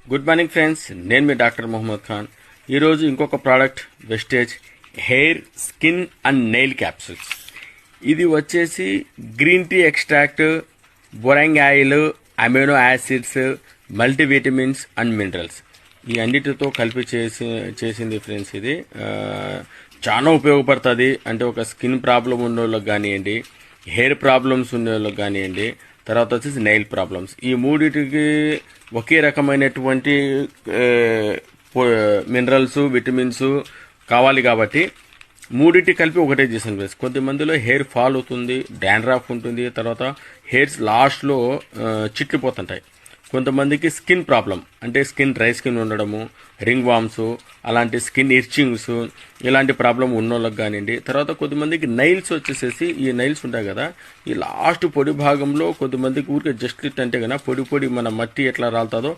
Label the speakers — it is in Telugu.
Speaker 1: గుడ్ మార్నింగ్ ఫ్రెండ్స్, నేను మీ డాక్టర్ మొహమ్మద్ ఖాన్. ఈరోజు ఇంకొక product Vestige hair skin and nail capsules. ఇది వచ్చేసి green tea extract, borage oil, amino acids, multivitamins and minerals ఈ అన్నిటితో కలిపి చేసింది ఫ్రెండ్స్. ఇది చాలా ఉపయోగపడుతుంది. అంటే ఒక స్కిన్ ప్రాబ్లం ఉన్న వాళ్ళకి కానివ్వండి, హెయిర్ ప్రాబ్లమ్స్ ఉన్న వాళ్ళకి కానివ్వండి, తర్వాత వచ్చేసి నెయిల్ ప్రాబ్లమ్స్, ఈ మూడింటికి ఒకే రకమైనటువంటి మినరల్స్, విటమిన్స్ కావాలి కాబట్టి మూడింటి కలిపి ఒకటే చేసాను ఫ్రెండ్స్. కొంతమందిలో హెయిర్ ఫాల్ అవుతుంది, డాండ్రాఫ్ ఉంటుంది, తర్వాత హెయిర్స్ లాస్ట్లో చిట్లిపోతుంటాయి. కొంతమందికి స్కిన్ ప్రాబ్లం అంటే స్కిన్ డ్రై స్కిన్ ఉండడము, రింగ్ వామ్స్, అలాంటి స్కిన్ ఇర్చింగ్స్, ఇలాంటి ప్రాబ్లం ఉన్నోళ్ళకి కానివ్వండి. తర్వాత కొంతమందికి నైల్స్ వచ్చేసేసి ఈ నైల్స్ ఉంటాయి కదా, ఈ లాస్ట్ పొడి భాగంలో కొంతమందికి ఊరికే జస్ట్ అంటే కన్నా పొడి మన మట్టి ఎట్లా రాలుతుందో